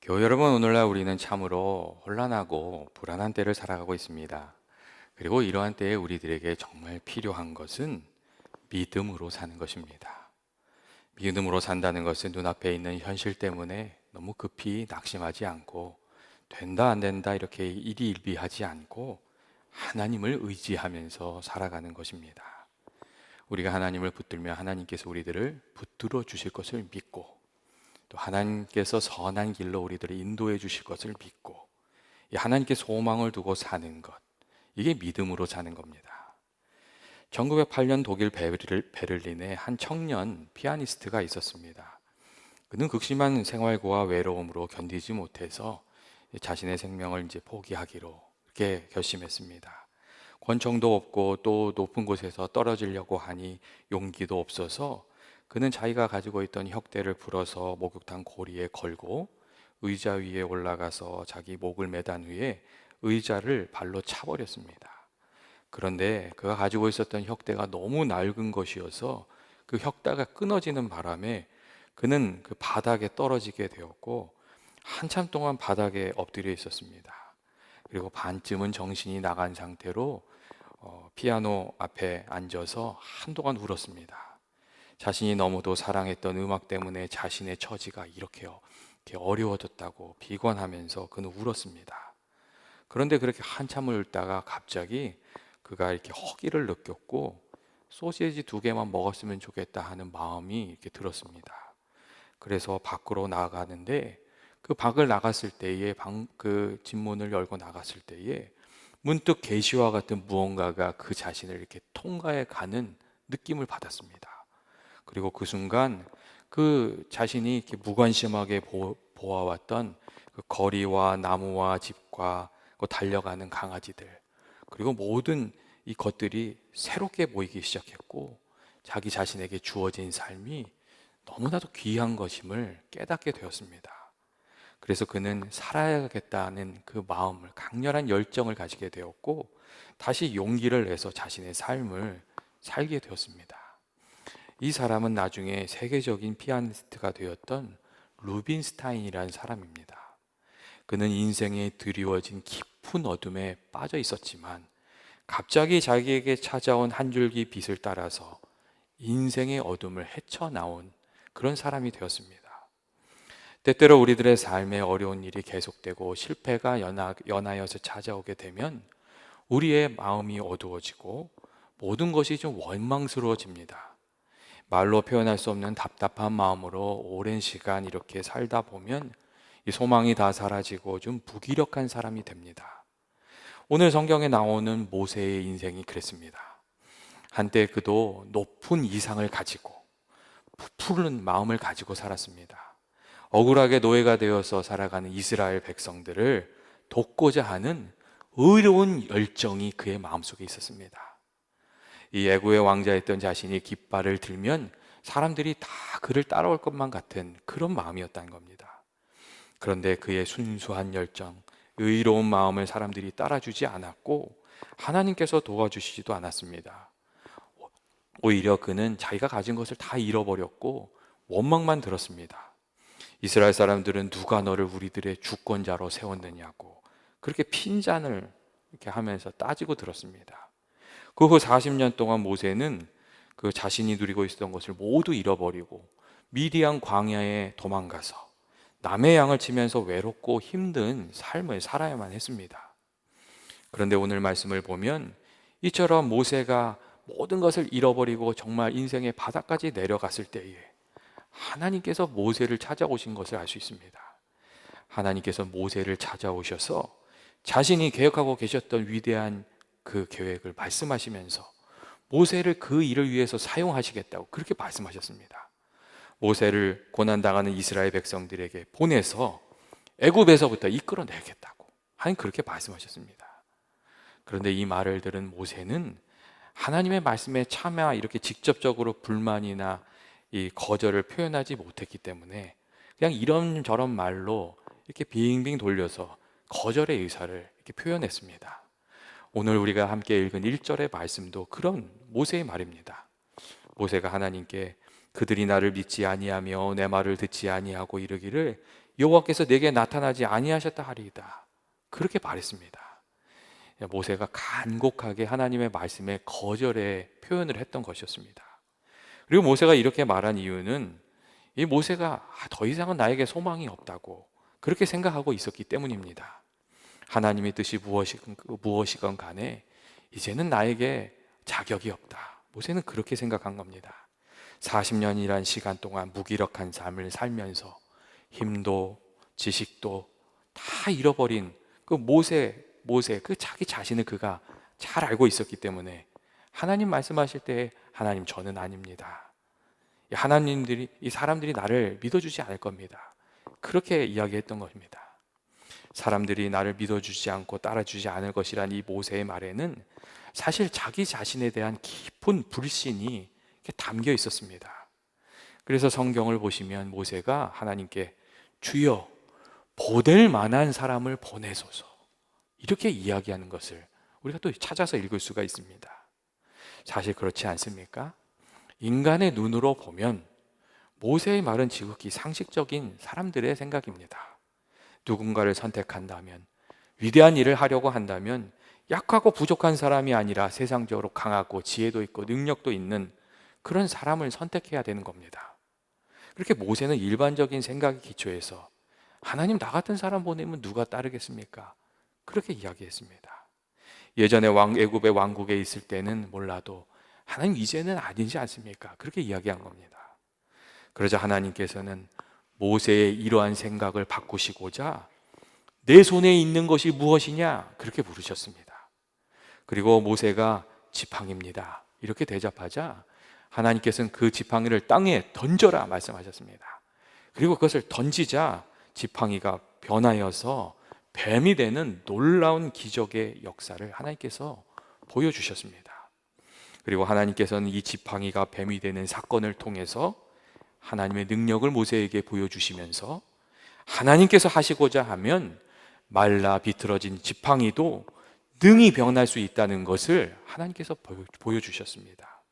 교회 여러분, 오늘날 우리는 참으로 혼란하고 불안한 때를 살아가고 있습니다. 그리고 이러한 때에 우리들에게 정말 필요한 것은 믿음으로 사는 것입니다. 믿음으로 산다는 것은 눈앞에 있는 현실 때문에 너무 급히 낙심하지 않고 된다 안 된다 이렇게 일희일비하지 않고 하나님을 의지하면서 살아가는 것입니다. 우리가 하나님을 붙들며 하나님께서 우리들을 붙들어 주실 것을 믿고, 또 하나님께서 선한 길로 우리들을 인도해 주실 것을 믿고, 이 하나님께 소망을 두고 사는 것, 이게 믿음으로 사는 겁니다. 1908년 독일 베를린에 한 청년 피아니스트가 있었습니다. 그는 극심한 생활고와 외로움으로 견디지 못해서 자신의 생명을 이제 포기하기로 이렇게 결심했습니다. 권총도 없고 또 높은 곳에서 떨어지려고 하니 용기도 없어서 그는 자기가 가지고 있던 혁대를 불어서 목욕탕 고리에 걸고 의자 위에 올라가서 자기 목을 매단 후에 의자를 발로 차버렸습니다. 그런데 그가 가지고 있었던 혁대가 너무 낡은 것이어서 그 혁대가 끊어지는 바람에 그는 그 바닥에 떨어지게 되었고 한참 동안 바닥에 엎드려 있었습니다. 그리고 반쯤은 정신이 나간 상태로 피아노 앞에 앉아서 한동안 울었습니다. 자신이 너무도 사랑했던 음악 때문에 자신의 처지가 이렇게 어려워졌다고 비관하면서 그는 울었습니다. 그런데 그렇게 한참을 울다가 갑자기 그가 이렇게 허기를 느꼈고 소시지 2개만 먹었으면 좋겠다 하는 마음이 이렇게 들었습니다. 그래서 밖으로 나가는데 그 밖을 나갔을 때에 그 집문을 열고 나갔을 때에 문득 계시와 같은 무언가가 그 자신을 이렇게 통과해 가는 느낌을 받았습니다. 그리고 그 순간 그 자신이 이렇게 무관심하게 보아왔던 그 거리와 나무와 집과 그 달려가는 강아지들, 그리고 모든 이 것들이 새롭게 보이기 시작했고 자기 자신에게 주어진 삶이 너무나도 귀한 것임을 깨닫게 되었습니다. 그래서 그는 살아야겠다는 그 마음을, 강렬한 열정을 가지게 되었고 다시 용기를 내서 자신의 삶을 살게 되었습니다. 이 사람은 나중에 세계적인 피아니스트가 되었던 루빈스타인이라는 사람입니다. 그는 인생에 드리워진 깊은 어둠에 빠져 있었지만 갑자기 자기에게 찾아온 한 줄기 빛을 따라서 인생의 어둠을 헤쳐나온 그런 사람이 되었습니다. 때때로 우리들의 삶에 어려운 일이 계속되고 실패가 연하여서 찾아오게 되면 우리의 마음이 어두워지고 모든 것이 좀 원망스러워집니다. 말로 표현할 수 없는 답답한 마음으로 오랜 시간 이렇게 살다 보면 이 소망이 다 사라지고 좀 무기력한 사람이 됩니다. 오늘 성경에 나오는 모세의 인생이 그랬습니다. 한때 그도 높은 이상을 가지고 부푸른 마음을 가지고 살았습니다. 억울하게 노예가 되어서 살아가는 이스라엘 백성들을 돕고자 하는 의로운 열정이 그의 마음속에 있었습니다. 이 애고의 왕자였던 자신이 깃발을 들면 사람들이 다 그를 따라올 것만 같은 그런 마음이었다는 겁니다. 그런데 그의 순수한 열정, 의로운 마음을 사람들이 따라주지 않았고 하나님께서 도와주시지도 않았습니다. 오히려 그는 자기가 가진 것을 다 잃어버렸고 원망만 들었습니다. 이스라엘 사람들은 누가 너를 우리들의 주권자로 세웠느냐고 그렇게 핀잔을 이렇게 하면서 따지고 들었습니다. 그 후 40년 동안 모세는 그 자신이 누리고 있었던 것을 모두 잃어버리고 미디안 광야에 도망가서 남의 양을 치면서 외롭고 힘든 삶을 살아야만 했습니다. 그런데 오늘 말씀을 보면 이처럼 모세가 모든 것을 잃어버리고 정말 인생의 바닥까지 내려갔을 때에 하나님께서 모세를 찾아오신 것을 알 수 있습니다. 하나님께서 모세를 찾아오셔서 자신이 계획하고 계셨던 위대한 그 계획을 말씀하시면서 모세를 그 일을 위해서 사용하시겠다고 그렇게 말씀하셨습니다. 모세를 고난당하는 이스라엘 백성들에게 보내서 애굽에서부터 이끌어내겠다고 하나님 그렇게 말씀하셨습니다. 그런데 이 말을 들은 모세는 하나님의 말씀에 차마 이렇게 직접적으로 불만이나 이 거절을 표현하지 못했기 때문에 그냥 이런저런 말로 이렇게 빙빙 돌려서 거절의 의사를 이렇게 표현했습니다. 오늘 우리가 함께 읽은 1절의 말씀도 그런 모세의 말입니다. 모세가 하나님께 그들이 나를 믿지 아니하며 내 말을 듣지 아니하고 이르기를 여호와께서 내게 나타나지 아니하셨다 하리이다. 그렇게 말했습니다. 모세가 간곡하게 하나님의 말씀에 거절의 표현을 했던 것이었습니다. 그리고 모세가 이렇게 말한 이유는 이 모세가 더 이상은 나에게 소망이 없다고 그렇게 생각하고 있었기 때문입니다. 하나님의 뜻이 무엇이건 간에 이제는 나에게 자격이 없다. 모세는 그렇게 생각한 겁니다. 40년이란 시간 동안 무기력한 삶을 살면서 힘도 지식도 다 잃어버린 그 모세 그 자기 자신을 그가 잘 알고 있었기 때문에 하나님 말씀하실 때 하나님 저는 아닙니다. 이 사람들이 나를 믿어주지 않을 겁니다. 그렇게 이야기했던 것입니다. 사람들이 나를 믿어주지 않고 따라주지 않을 것이란 이 모세의 말에는 사실 자기 자신에 대한 깊은 불신이 담겨 있었습니다. 그래서 성경을 보시면 모세가 하나님께 주여 보낼 만한 사람을 보내소서 이렇게 이야기하는 것을 우리가 또 찾아서 읽을 수가 있습니다. 사실 그렇지 않습니까? 인간의 눈으로 보면 모세의 말은 지극히 상식적인 사람들의 생각입니다. 누군가를 선택한다면, 위대한 일을 하려고 한다면 약하고 부족한 사람이 아니라 세상적으로 강하고 지혜도 있고 능력도 있는 그런 사람을 선택해야 되는 겁니다. 그렇게 모세는 일반적인 생각에 기초해서 하나님 나 같은 사람 보내면 누가 따르겠습니까? 그렇게 이야기했습니다. 예전에 애굽의 왕국에 있을 때는 몰라도 하나님 이제는 아니지 않습니까? 그렇게 이야기한 겁니다. 그러자 하나님께서는 모세의 이러한 생각을 바꾸시고자 내 손에 있는 것이 무엇이냐? 그렇게 물으셨습니다. 그리고 모세가 지팡이입니다. 이렇게 대답하자 하나님께서는 그 지팡이를 땅에 던져라 말씀하셨습니다. 그리고 그것을 던지자 지팡이가 변하여서 뱀이 되는 놀라운 기적의 역사를 하나님께서 보여주셨습니다. 그리고 하나님께서는 이 지팡이가 뱀이 되는 사건을 통해서 하나님의 능력을 모세에게 보여주시면서 하나님께서 하시고자 하면 말라 비틀어진 지팡이도 능히 변할 수 있다는 것을 하나님께서 보여주셨습니다.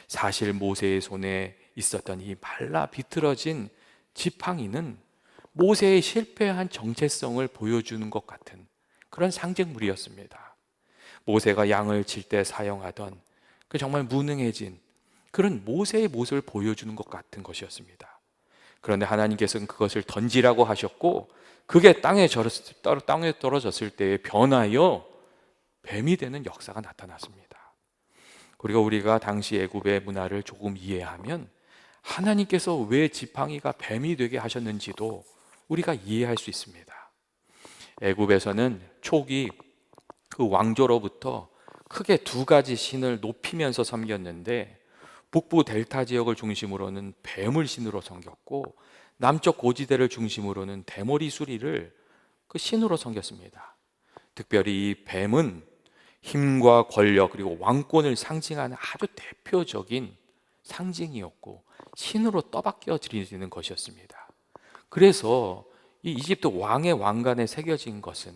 사실 모세의 손에 있었던 이 말라 비틀어진 지팡이는 모세의 실패한 정체성을 보여주는 것 같은 그런 상징물이었습니다. 모세가 양을 칠 때 사용하던 그 정말 무능해진 그런 모세의 모습을 보여주는 것 같은 것이었습니다. 그런데 하나님께서는 그것을 던지라고 하셨고 그게 땅에 떨어졌을 때에 변하여 뱀이 되는 역사가 나타났습니다. 그리고 우리가 당시 애굽의 문화를 조금 이해하면 하나님께서 왜 지팡이가 뱀이 되게 하셨는지도 우리가 이해할 수 있습니다. 애굽에서는 초기 그 왕조로부터 크게 두 가지 신을 높이면서 섬겼는데 북부 델타 지역을 중심으로는 뱀을 신으로 섬겼고 남쪽 고지대를 중심으로는 대머리 수리를 그 신으로 섬겼습니다. 특별히 이 뱀은 힘과 권력 그리고 왕권을 상징하는 아주 대표적인 상징이었고 신으로 떠받겨 드리는 것이었습니다. 그래서 이 이집트 왕의 왕관에 새겨진 것은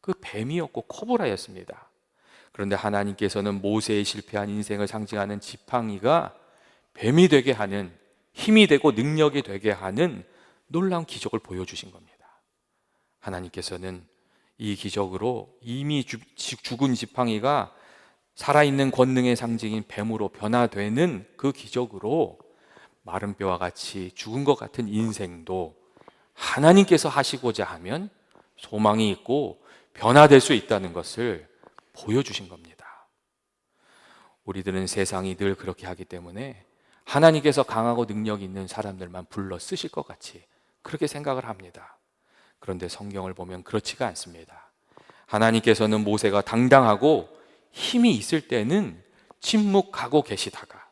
그 뱀이었고 코브라였습니다. 그런데 하나님께서는 모세의 실패한 인생을 상징하는 지팡이가 뱀이 되게 하는, 힘이 되고 능력이 되게 하는 놀라운 기적을 보여주신 겁니다. 하나님께서는 이 기적으로 이미 죽은 지팡이가 살아있는 권능의 상징인 뱀으로 변화되는 그 기적으로 마른 뼈와 같이 죽은 것 같은 인생도 하나님께서 하시고자 하면 소망이 있고 변화될 수 있다는 것을 보여주신 겁니다. 우리들은 세상이 늘 그렇게 하기 때문에 하나님께서 강하고 능력 있는 사람들만 불러 쓰실 것 같이 그렇게 생각을 합니다. 그런데 성경을 보면 그렇지가 않습니다. 하나님께서는 모세가 당당하고 힘이 있을 때는 침묵하고 계시다가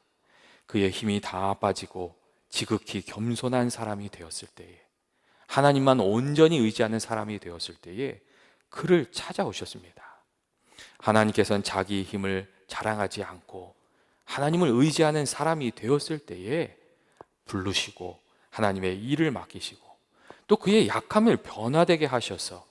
그의 힘이 다 빠지고 지극히 겸손한 사람이 되었을 때에, 하나님만 온전히 의지하는 사람이 되었을 때에 그를 찾아오셨습니다. 하나님께서는 자기 힘을 자랑하지 않고 하나님을 의지하는 사람이 되었을 때에 부르시고 하나님의 일을 맡기시고 또 그의 약함을 변화되게 하셔서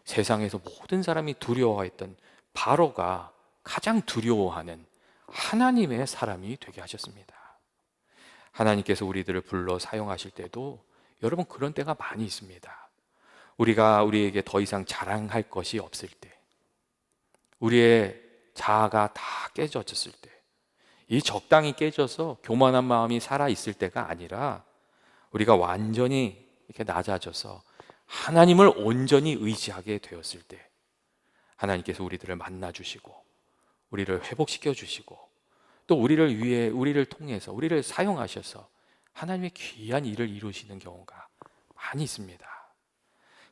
세상에서 모든 사람이 두려워했던 바로가 가장 두려워하는 하나님의 사람이 되게 하셨습니다. 하나님께서 우리들을 불러 사용하실 때도 여러분, 그런 때가 많이 있습니다. 우리가 우리에게 더 이상 자랑할 것이 없을 때, 우리의 자아가 다 깨져졌을 때, 이 적당히 깨져서 교만한 마음이 살아있을 때가 아니라 우리가 완전히 이렇게 낮아져서 하나님을 온전히 의지하게 되었을 때, 하나님께서 우리들을 만나주시고 우리를 회복시켜 주시고 또 우리를 위해, 우리를 통해서, 우리를 사용하셔서 하나님의 귀한 일을 이루시는 경우가 많이 있습니다.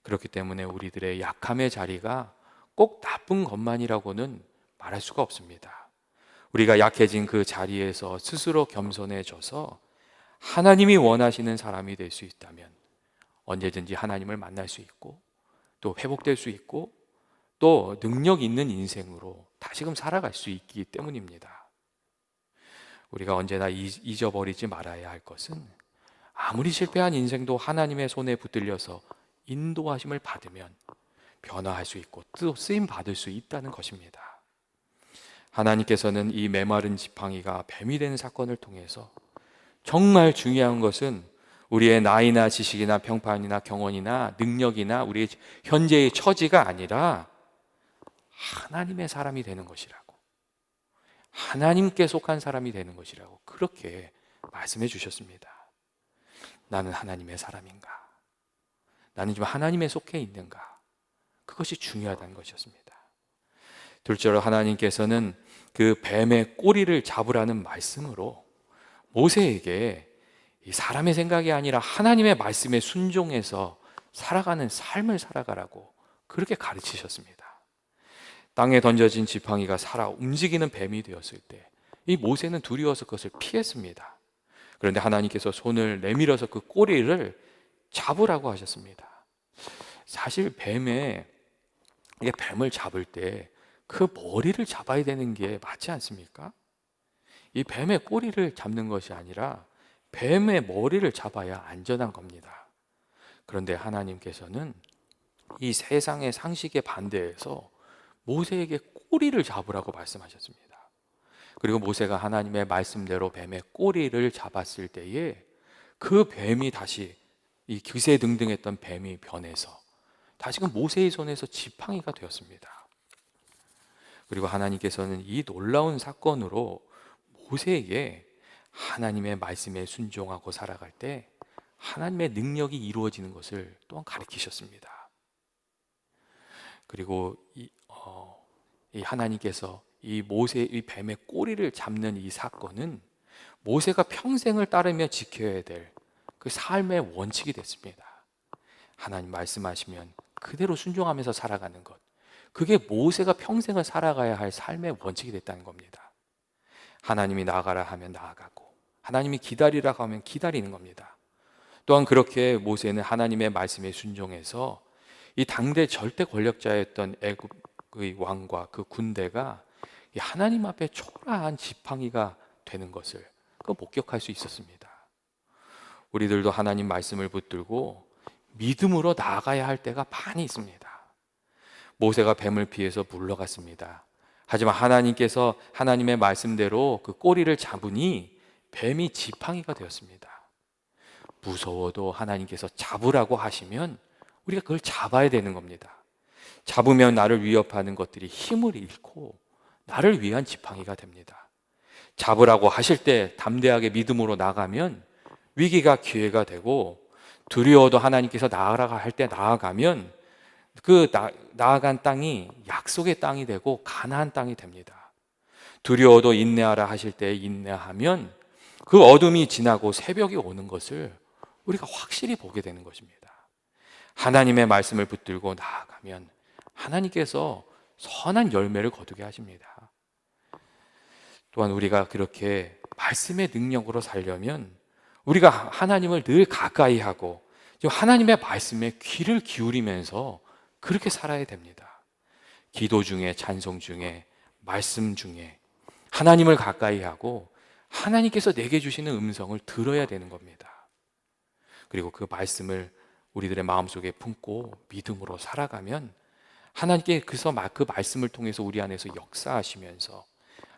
그렇기 때문에 우리들의 약함의 자리가 꼭 나쁜 것만이라고는 말할 수가 없습니다. 우리가 약해진 그 자리에서 스스로 겸손해져서 하나님이 원하시는 사람이 될 수 있다면 언제든지 하나님을 만날 수 있고 또 회복될 수 있고 또 능력 있는 인생으로 다시금 살아갈 수 있기 때문입니다. 우리가 언제나 잊어버리지 말아야 할 것은 아무리 실패한 인생도 하나님의 손에 붙들려서 인도하심을 받으면 변화할 수 있고 또 쓰임 받을 수 있다는 것입니다. 하나님께서는 이 메마른 지팡이가 뱀이 된 사건을 통해서 정말 중요한 것은 우리의 나이나 지식이나 평판이나 경험이나 능력이나 우리의 현재의 처지가 아니라 하나님의 사람이 되는 것이라고, 하나님께 속한 사람이 되는 것이라고 그렇게 말씀해 주셨습니다. 나는 하나님의 사람인가? 나는 지금 하나님에 속해 있는가? 그것이 중요하다는 것이었습니다. 둘째로 하나님께서는 그 뱀의 꼬리를 잡으라는 말씀으로 모세에게 이 사람의 생각이 아니라 하나님의 말씀에 순종해서 살아가는 삶을 살아가라고 그렇게 가르치셨습니다. 땅에 던져진 지팡이가 살아 움직이는 뱀이 되었을 때 이 모세는 두려워서 그것을 피했습니다. 그런데 하나님께서 손을 내밀어서 그 꼬리를 잡으라고 하셨습니다. 사실 뱀을 잡을 때 그 머리를 잡아야 되는 게 맞지 않습니까? 이 뱀의 꼬리를 잡는 것이 아니라 뱀의 머리를 잡아야 안전한 겁니다. 그런데 하나님께서는 이 세상의 상식에 반대해서 모세에게 꼬리를 잡으라고 말씀하셨습니다. 그리고 모세가 하나님의 말씀대로 뱀의 꼬리를 잡았을 때에 그 뱀이 다시 이 기세등등했던 뱀이 변해서 다시금 모세의 손에서 지팡이가 되었습니다. 그리고 하나님께서는 이 놀라운 사건으로 모세에게 하나님의 말씀에 순종하고 살아갈 때 하나님의 능력이 이루어지는 것을 또한 가르치셨습니다. 그리고 이 하나님께서 이 이 뱀의 꼬리를 잡는 이 사건은 모세가 평생을 따르며 지켜야 될 그 삶의 원칙이 됐습니다. 하나님 말씀하시면 그대로 순종하면서 살아가는 것, 그게 모세가 평생을 살아가야 할 삶의 원칙이 됐다는 겁니다. 하나님이 나아가라 하면 나아가고 하나님이 기다리라 하면 기다리는 겁니다. 또한 그렇게 모세는 하나님의 말씀에 순종해서 이 당대 절대 권력자였던 애굽의 왕과 그 군대가 이 하나님 앞에 초라한 지팡이가 되는 것을 목격할 수 있었습니다. 우리들도 하나님 말씀을 붙들고 믿음으로 나아가야 할 때가 많이 있습니다. 모세가 뱀을 피해서 물러갔습니다. 하지만 하나님께서 하나님의 말씀대로 그 꼬리를 잡으니 뱀이 지팡이가 되었습니다. 무서워도 하나님께서 잡으라고 하시면 우리가 그걸 잡아야 되는 겁니다. 잡으면 나를 위협하는 것들이 힘을 잃고 나를 위한 지팡이가 됩니다. 잡으라고 하실 때 담대하게 믿음으로 나가면 위기가 기회가 되고, 두려워도 하나님께서 나아가라 할 때 나아가면 나아간 땅이 약속의 땅이 되고 가나안 땅이 됩니다. 두려워도 인내하라 하실 때 인내하면 그 어둠이 지나고 새벽이 오는 것을 우리가 확실히 보게 되는 것입니다. 하나님의 말씀을 붙들고 나아가면 하나님께서 선한 열매를 거두게 하십니다. 또한 우리가 그렇게 말씀의 능력으로 살려면 우리가 하나님을 늘 가까이 하고 하나님의 말씀에 귀를 기울이면서 그렇게 살아야 됩니다. 기도 중에, 찬송 중에, 말씀 중에 하나님을 가까이 하고 하나님께서 내게 주시는 음성을 들어야 되는 겁니다. 그리고 그 말씀을 우리들의 마음속에 품고 믿음으로 살아가면 하나님께 그 말씀을 통해서 우리 안에서 역사하시면서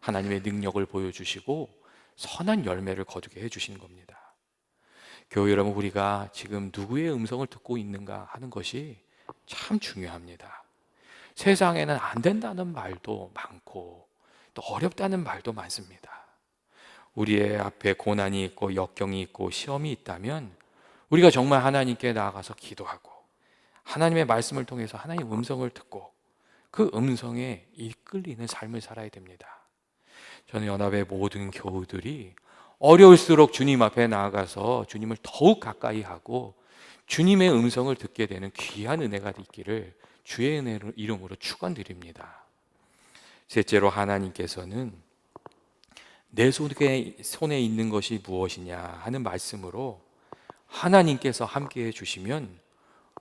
하나님의 능력을 보여주시고 선한 열매를 거두게 해주시는 겁니다. 교회 여러분, 우리가 지금 누구의 음성을 듣고 있는가 하는 것이 참 중요합니다. 세상에는 안 된다는 말도 많고 또 어렵다는 말도 많습니다. 우리의 앞에 고난이 있고 역경이 있고 시험이 있다면 우리가 정말 하나님께 나아가서 기도하고 하나님의 말씀을 통해서 하나님의 음성을 듣고 그 음성에 이끌리는 삶을 살아야 됩니다. 저는 연합의 모든 교우들이 어려울수록 주님 앞에 나아가서 주님을 더욱 가까이 하고 주님의 음성을 듣게 되는 귀한 은혜가 있기를 주의 은혜 이름으로 축원드립니다. 셋째로, 하나님께서는 내 손에 있는 것이 무엇이냐 하는 말씀으로 하나님께서 함께해 주시면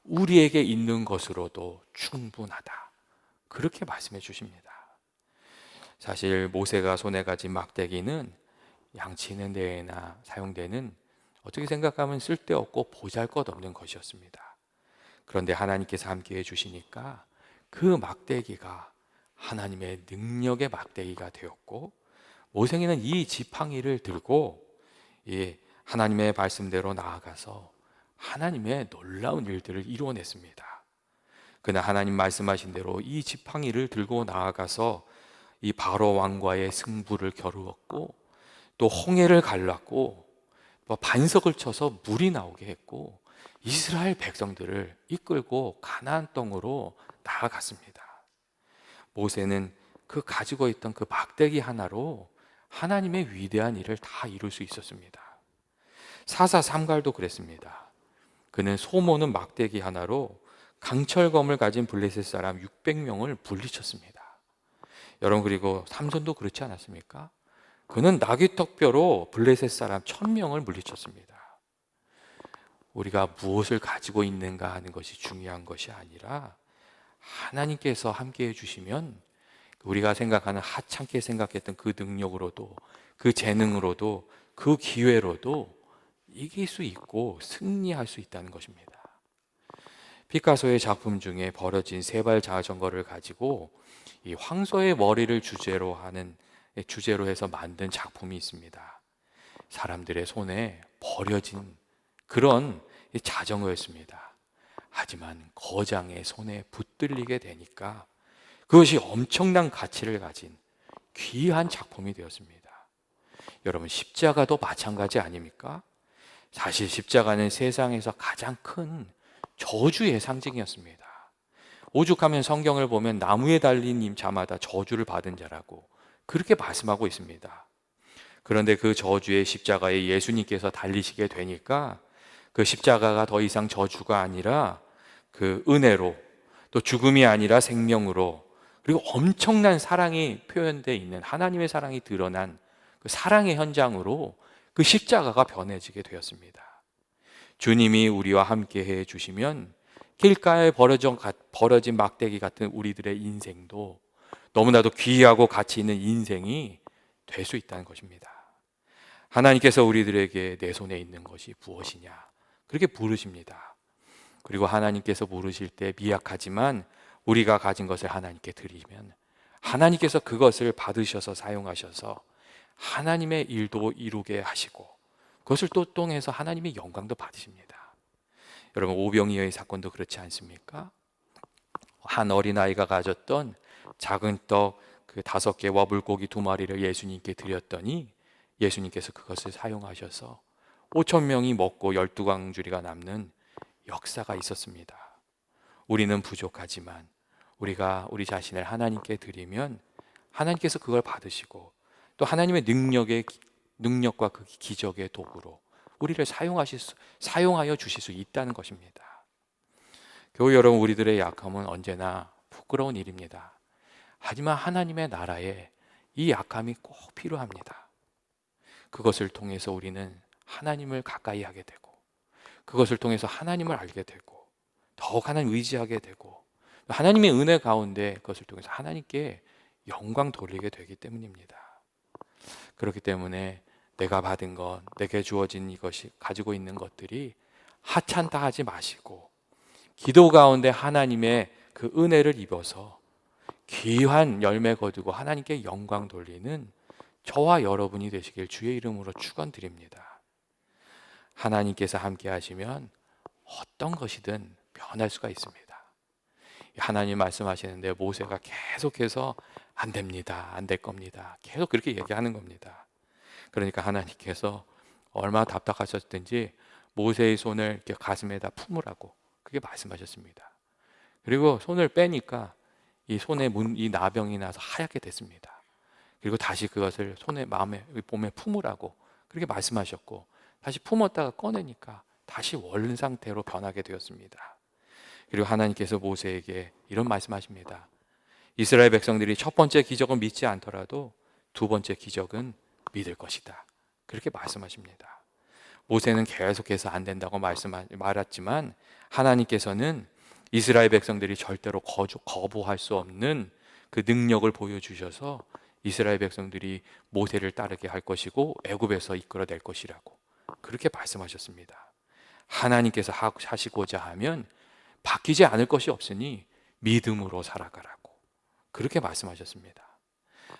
우리에게 있는 것으로도 충분하다, 그렇게 말씀해 주십니다. 사실 모세가 손에 가진 막대기는 양치는 데에나 사용되는, 어떻게 생각하면 쓸데없고 보잘것없는 것이었습니다. 그런데 하나님께서 함께해 주시니까 그 막대기가 하나님의 능력의 막대기가 되었고, 모세는 이 지팡이를 들고 하나님의 말씀대로 나아가서 하나님의 놀라운 일들을 이루어냈습니다. 그는 하나님 말씀하신 대로 이 지팡이를 들고 나아가서 이 바로 왕과의 승부를 겨루었고, 또 홍해를 갈랐고, 반석을 쳐서 물이 나오게 했고, 이스라엘 백성들을 이끌고 가나안 땅으로 나아갔습니다. 모세는 그 가지고 있던 그 막대기 하나로 하나님의 위대한 일을 다 이룰 수 있었습니다. 사사삼갈도 그랬습니다. 그는 소모는 막대기 하나로 강철검을 가진 블레셋 사람 600명을 물리쳤습니다. 여러분, 그리고 삼손도 그렇지 않았습니까? 그는 나귀턱뼈로 블레셋 사람 1000명을 물리쳤습니다. 우리가 무엇을 가지고 있는가 하는 것이 중요한 것이 아니라 하나님께서 함께해 주시면 우리가 생각하는 하찮게 생각했던 그 능력으로도, 그 재능으로도, 그 기회로도 이길 수 있고 승리할 수 있다는 것입니다. 피카소의 작품 중에 버려진 세발 자전거를 가지고 이 황소의 머리를 주제로 해서 만든 작품이 있습니다. 사람들의 손에 버려진 그런 자전거였습니다. 하지만 거장의 손에 붙들리게 되니까 그것이 엄청난 가치를 가진 귀한 작품이 되었습니다. 여러분, 십자가도 마찬가지 아닙니까? 사실 십자가는 세상에서 가장 큰 저주의 상징이었습니다. 오죽하면 성경을 보면 나무에 달린 자마다 저주를 받은 자라고 그렇게 말씀하고 있습니다. 그런데 그 저주의 십자가에 예수님께서 달리시게 되니까 그 십자가가 더 이상 저주가 아니라 그 은혜로, 또 죽음이 아니라 생명으로, 그리고 엄청난 사랑이 표현되어 있는 하나님의 사랑이 드러난 그 사랑의 현장으로 그 십자가가 변해지게 되었습니다. 주님이 우리와 함께 해 주시면 길가에 버려진 막대기 같은 우리들의 인생도 너무나도 귀하고 가치 있는 인생이 될 수 있다는 것입니다. 하나님께서 우리들에게 내 손에 있는 것이 무엇이냐 그렇게 부르십니다. 그리고 하나님께서 부르실 때 미약하지만 우리가 가진 것을 하나님께 드리면 하나님께서 그것을 받으셔서 사용하셔서 하나님의 일도 이루게 하시고 그것을 또 통해서 하나님의 영광도 받으십니다. 여러분, 오병이어의 사건도 그렇지 않습니까? 한 어린아이가 가졌던 작은 떡 그 5개와 물고기 2마리를 예수님께 드렸더니 예수님께서 그것을 사용하셔서 5,000명이 먹고 12광주리가 남는 역사가 있었습니다. 우리는 부족하지만 우리가 우리 자신을 하나님께 드리면 하나님께서 그걸 받으시고 또 하나님의 능력과 그 기적의 도구로 우리를 사용하여 주실 수 있다는 것입니다. 교회 여러분, 우리들의 약함은 언제나 부끄러운 일입니다. 하지만 하나님의 나라에 이 약함이 꼭 필요합니다. 그것을 통해서 우리는 하나님을 가까이 하게 되고 그것을 통해서 하나님을 알게 되고 더욱 하나님 의지하게 되고 하나님의 은혜 가운데 그것을 통해서 하나님께 영광 돌리게 되기 때문입니다. 그렇기 때문에 내가 받은 것, 내게 주어진 이것이 가지고 있는 것들이 하찮다 하지 마시고 기도 가운데 하나님의 그 은혜를 입어서 귀한 열매 거두고 하나님께 영광 돌리는 저와 여러분이 되시길 주의 이름으로 축원드립니다. 하나님께서 함께 하시면 어떤 것이든 변할 수가 있습니다. 하나님 말씀하시는데 모세가 계속해서 안 됩니다, 안 될 겁니다, 계속 그렇게 얘기하는 겁니다. 그러니까 하나님께서 얼마나 답답하셨든지 모세의 손을 이렇게 가슴에다 품으라고 그게 말씀하셨습니다. 그리고 손을 빼니까 이 손에 이 나병이 나서 하얗게 됐습니다. 그리고 다시 그것을 손에 마음에 몸에 품으라고 그렇게 말씀하셨고, 다시 품었다가 꺼내니까 다시 원래 상태로 변하게 되었습니다. 그리고 하나님께서 모세에게 이런 말씀하십니다. 이스라엘 백성들이 첫 번째 기적은 믿지 않더라도 두 번째 기적은 믿을 것이다, 그렇게 말씀하십니다. 모세는 계속해서 안 된다고 말했지만 하나님께서는 이스라엘 백성들이 절대로 거부할 수 없는 그 능력을 보여주셔서 이스라엘 백성들이 모세를 따르게 할 것이고 애굽에서 이끌어낼 것이라고 그렇게 말씀하셨습니다. 하나님께서 하시고자 하면 바뀌지 않을 것이 없으니 믿음으로 살아가라고 그렇게 말씀하셨습니다.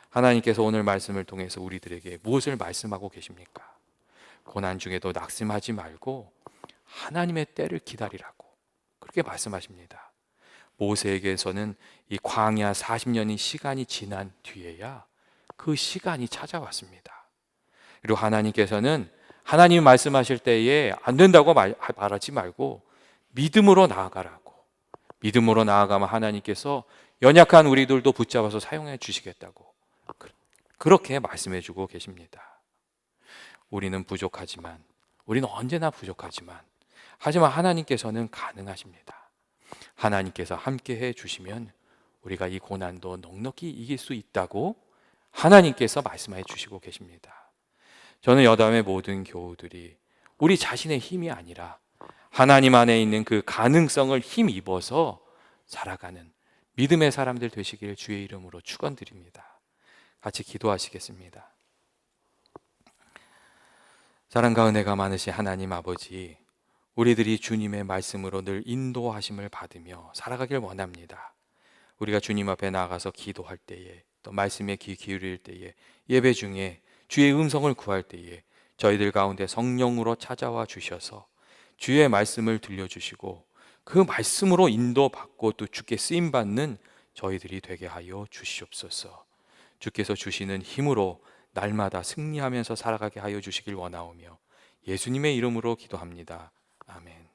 하나님께서 오늘 말씀을 통해서 우리들에게 무엇을 말씀하고 계십니까? 고난 중에도 낙심하지 말고 하나님의 때를 기다리라고 그렇게 말씀하십니다. 모세에게서는 이 광야 40년의 시간이 지난 뒤에야 그 시간이 찾아왔습니다. 그리고 하나님께서는 하나님 말씀하실 때에 안 된다고 말하지 말고 믿음으로 나아가라고, 믿음으로 나아가면 하나님께서 연약한 우리들도 붙잡아서 사용해 주시겠다고 그렇게 말씀해 주고 계십니다. 우리는 부족하지만, 우리는 언제나 부족하지만, 하지만 하나님께서는 가능하십니다. 하나님께서 함께 해 주시면 우리가 이 고난도 넉넉히 이길 수 있다고 하나님께서 말씀해 주시고 계십니다. 저는 여담의 모든 교우들이 우리 자신의 힘이 아니라 하나님 안에 있는 그 가능성을 힘입어서 살아가는 믿음의 사람들 되시길 주의 이름으로 축원드립니다. 같이 기도하시겠습니다. 사랑과 은혜가 많으신 하나님 아버지, 우리들이 주님의 말씀으로 늘 인도하심을 받으며 살아가길 원합니다. 우리가 주님 앞에 나가서 기도할 때에, 또 말씀에 귀 기울일 때에, 예배 중에 주의 음성을 구할 때에 저희들 가운데 성령으로 찾아와 주셔서 주의 말씀을 들려주시고 그 말씀으로 인도받고 또 주께 쓰임받는 저희들이 되게 하여 주시옵소서. 주께서 주시는 힘으로 날마다 승리하면서 살아가게 하여 주시길 원하오며 예수님의 이름으로 기도합니다. 아멘.